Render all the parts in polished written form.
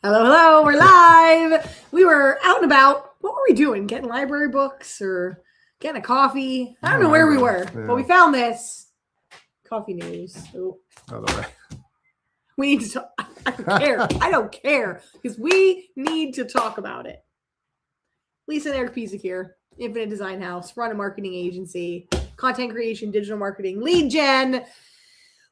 Hello, we're live. We were out and about. What were we doing? Getting library books or getting a coffee? I don't know where we were, but we found this. Coffee news. Oh. We need to talk. I don't care. I don't care because we need to talk about it. Lisa and Eric Pisak here, Infinite Design House, run a marketing agency, content creation, digital marketing, lead gen.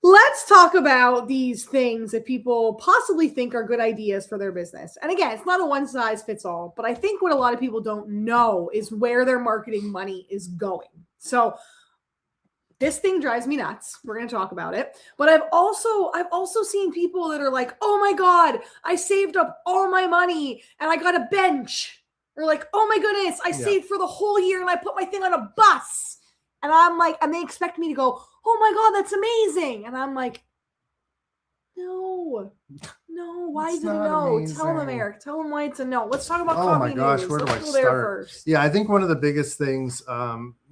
Let's talk about these things that people possibly think are good ideas for their business. And again, it's not a one size fits all, but I think what a lot of people don't know is where their marketing money is going. So this thing drives me nuts. We're going to talk about it. But I've also seen people that are like, "Oh my God, I saved up all my money and I got a bench." Or like, "Oh my goodness, I saved for the whole year and I put my thing on a bus." And I'm like, and they expect me to go, "Oh my God, that's amazing." And I'm like, no, why is it a no? Amazing. Tell them, Eric. Tell them why it's a no. Let's talk about coffee. Oh my gosh, where do I start? Yeah, I think one of the biggest things,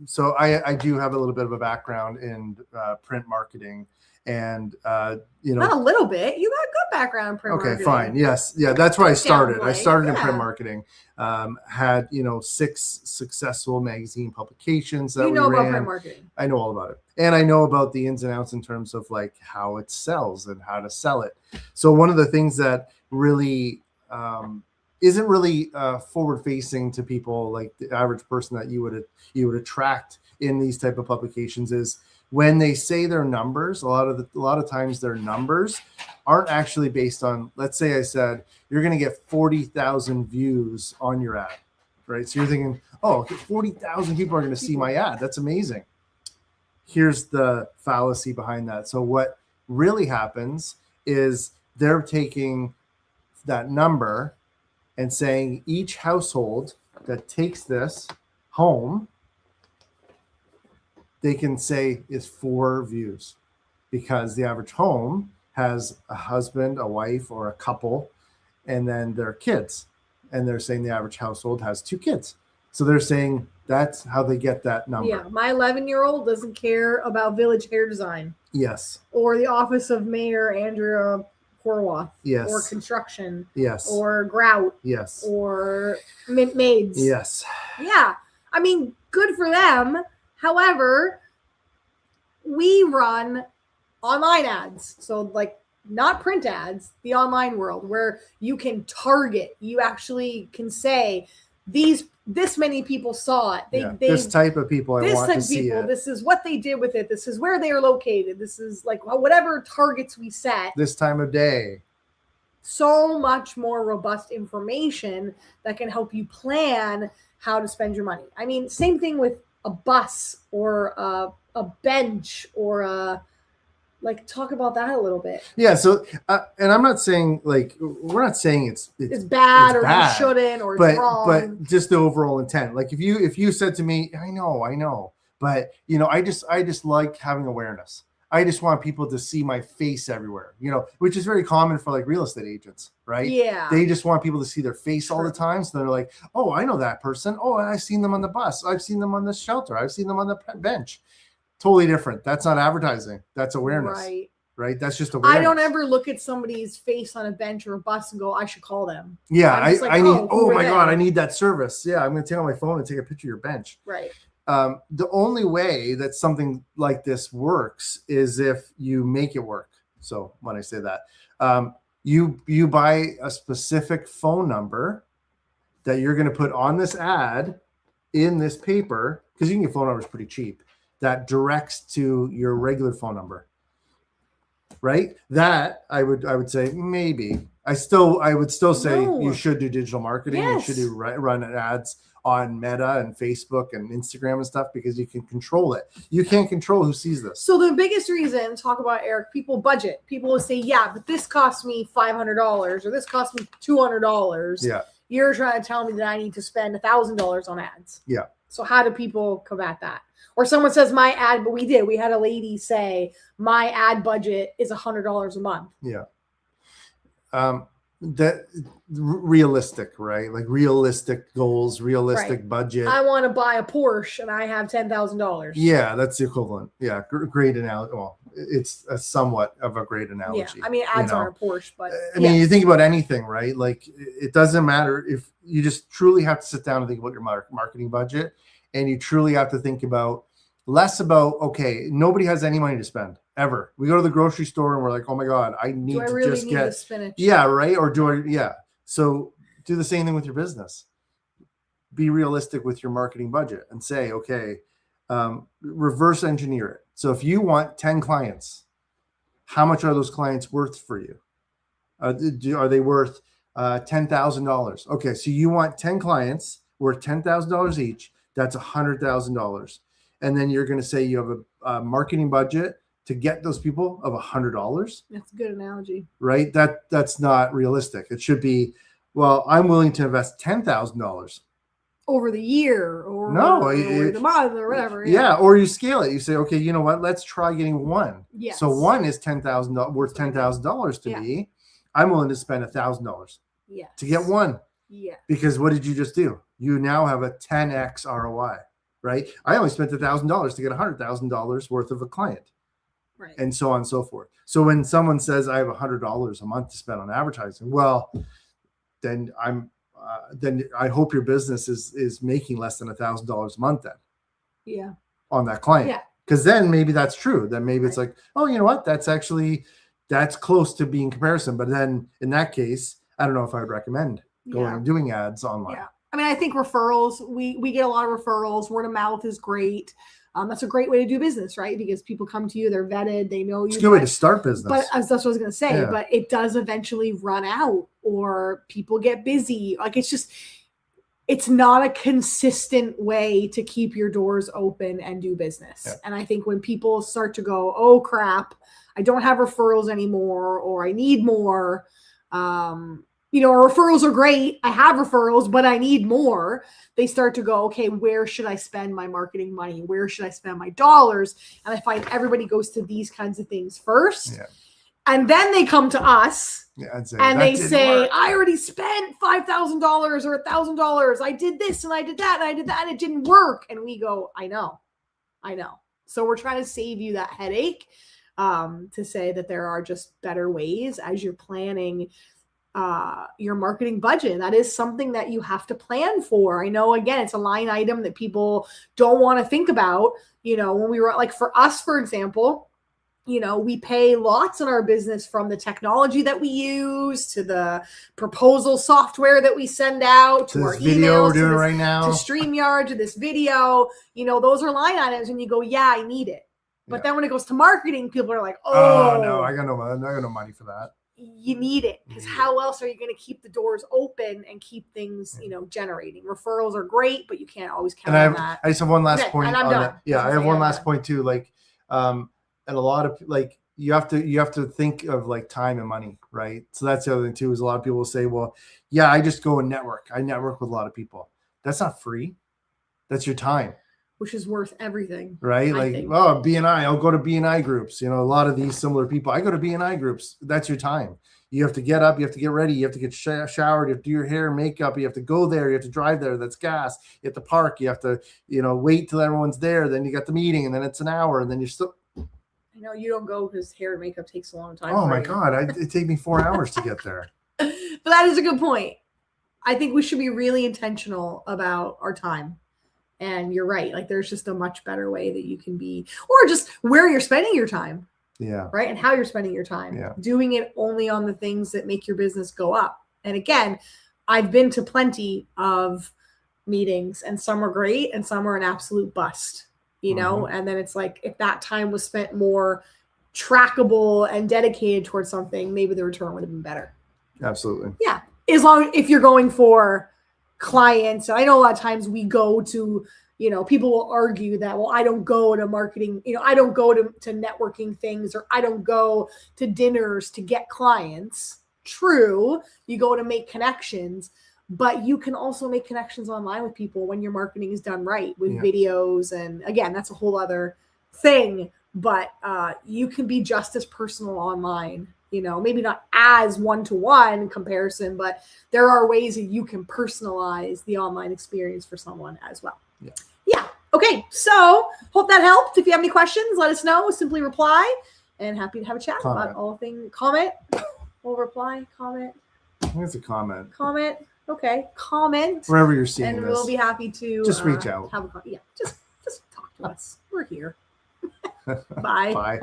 so I do have a little bit of a background in print marketing. And, not a little bit. You got a good background in print marketing. Okay, fine. Yes. Yeah, that's where I started. I started in print marketing, had, 6 successful magazine publications that we ran. About print marketing. I know all about it. And I know about the ins and outs in terms of like how it sells and how to sell it. So one of the things that really isn't really forward facing to people, like the average person that you would attract in these type of publications, is when they say their numbers. A lot of times their numbers aren't actually based on, let's say I said, you're going to get 40,000 views on your ad, right? So you're thinking, oh, 40,000 people are going to see my ad. That's amazing. Here's the fallacy behind that. So what really happens is they're taking that number and saying each household that takes this home, they can say is 4 views, because the average home has a husband, a wife, or a couple, and then their kids. And they're saying the average household has 2 kids. So they're saying that's how they get that number. Yeah, my 11-year-old doesn't care about Village Hair Design. Yes. Or the office of Mayor Andrea Horwath. Yes. Or construction. Yes. Or grout. Yes. Or mint maids. Yes. Yeah. I mean, good for them. However, we run online ads. So like not print ads, the online world where you can target, you actually can say this many people saw it. This type of people I want to see it. This is what they did with it. This is where they are located. This is like whatever targets we set. This time of day. So much more robust information that can help you plan how to spend your money. I mean, same thing with a bus or a bench or talk about that a little bit. Yeah. So, and I'm not saying we're not saying it's bad or you shouldn't or it's wrong. But just the overall intent. Like if you said to me, I know, but I just like having awareness. I just want people to see my face everywhere, which is very common for like real estate agents, right? Yeah. They just want people to see their face all the time. So they're like, oh, I know that person. Oh, I've seen them on the bus. I've seen them on the shelter. I've seen them on the bench. Totally different. That's not advertising. That's awareness. Right. That's just awareness. I don't ever look at somebody's face on a bench or a bus and go, I should call them. Yeah. I need, oh my God, I need that service. Yeah. I'm going to take out my phone and take a picture of your bench. Right. The only way that something like this works is if you make it work. So when I say that, you buy a specific phone number that you're going to put on this ad in this paper, because you can get phone numbers pretty cheap, that directs to your regular phone number. Right? That I would say maybe. I would still say you should do digital marketing. Yes. You should run ads on Meta and Facebook and Instagram and stuff, because you can control it. You can't control who sees this. So the biggest reason, talk about Eric, people budget. People will say, yeah, but this cost me $500 or this cost me $200. Yeah. You're trying to tell me that I need to spend $1,000 on ads. Yeah. So how do people combat that? Or someone says my ad, but we had a lady say my ad budget is $100 a month. Yeah. that realistic, right? Like realistic goals, realistic Right. budget. I want to buy a Porsche and I have $10,000. Yeah, that's the equivalent. Yeah, great analogy. Well, it's a somewhat of a great analogy. Yeah, I mean, ads you know? aren't a Porsche, but I mean, you think about anything, right? Like it doesn't matter if you just truly have to sit down and think about your marketing budget, and you truly have to think about less about, okay, nobody has any money to spend ever. We go to the grocery store and we're like, oh my God, I need do I to really just need get the spinach? yeah, right? Or do I yeah. So do the same thing with your business. Be realistic with your marketing budget and say, okay, reverse engineer it. So if you want 10 clients, how much are those clients worth for you? Are they worth $10,000? Okay, so you want 10 clients worth $10,000 each. That's $100,000. And then you're going to say you have a marketing budget to get those people of $100. That's a good analogy. Right? That's not realistic. It should be, well, I'm willing to invest $10,000 over the year or the month or whatever. Yeah, or you scale it. You say, okay, you know what? Let's try getting one. Yes. So one is $10,000 worth $10,000 to me. I'm willing to spend $1,000 to get one. Yeah. Because what did you just do? You now have a 10x ROI, right? I only spent $1,000 to get $100,000 worth of a client. Right. And so on and so forth. So when someone says I have $100 a month to spend on advertising, well, then then I hope your business is making less than $1,000 a month then. Yeah. On that client. Yeah. Because then maybe that's true. Then maybe it's like, oh, you know what? That's close to being comparison. But then in that case, I don't know if I would recommend going and doing ads online. Yeah. I mean, I think referrals, we get a lot of referrals. Word of mouth is great. That's a great way to do business, right? Because people come to you, they're vetted, they know you. It's a good way to start business. But that's what I was going to say. Yeah. But it does eventually run out, or people get busy. Like it's not a consistent way to keep your doors open and do business. Yeah. And I think when people start to go, oh crap, I don't have referrals anymore, or I need more. Referrals are great. I have referrals, but I need more. They start to go, okay, where should I spend my marketing money? Where should I spend my dollars? And I find everybody goes to these kinds of things first. Yeah. And then they come to us and they say, I already spent $5,000 or $1,000. I did this and I did that and I did that and it didn't work. And we go, I know. So we're trying to save you that headache, to say that there are just better ways as you're planning your marketing budget. That is something that you have to plan for. I know, again, it's a line item that people don't want to think about. When we were like, for us, for example, we pay lots in our business, from the technology that we use to the proposal software that we send out to our video we're doing right now, to StreamYard, to this video. Those are line items, and you go, yeah, I need it. But then when it goes to marketing, people are like, oh no, I got no money for that. You need it, because how else are you going to keep the doors open and keep things, generating? Referrals are great, but you can't always count on that. I just have one last point. And I'm done. Yeah, I have one last point too. Like, and a lot of you have to think of like time and money, right? So that's the other thing too. Is a lot of people will say, well, yeah, I just go and network. I network with a lot of people. That's not free. That's your time. Which is worth everything. Right? Like, oh, BNI, I'll go to BNI groups. A lot of these similar people, I go to BNI groups. That's your time. You have to get up, you have to get ready, you have to get showered, you have to do your hair and makeup, you have to go there, you have to drive there, that's gas, you have to park, you have to, wait till everyone's there, then you got the meeting, and then it's an hour, and then you're still. I know you don't go because hair and makeup takes a long time. Oh my God, it take me 4 hours to get there. But that is a good point. I think we should be really intentional about our time. And you're right. Like, there's just a much better way that you can be, or just where you're spending your time. Yeah. Right. And how you're spending your time. Yeah. Doing it only on the things that make your business go up. And again, I've been to plenty of meetings, and some are great and some are an absolute bust, and then it's like, if that time was spent more trackable and dedicated towards something, maybe the return would have been better. Absolutely. Yeah. If you're going for clients. I know a lot of times we go to, people will argue that, well, I don't go to marketing, I don't go to networking things, or I don't go to dinners to get clients. True. You go to make connections, but you can also make connections online with people when your marketing is done right with videos. And again, that's a whole other thing, but you can be just as personal online maybe not as one-to-one comparison, but there are ways that you can personalize the online experience for someone as well. Yeah. Okay. So hope that helped. If you have any questions, let us know. Simply reply, and happy to have a chat about all things. Comment. We'll reply. Comment. I think it's a comment. Comment. Okay. Comment. Wherever you're seeing and this. we'll be happy to just reach out. Just talk to us. We're here. Bye. Bye.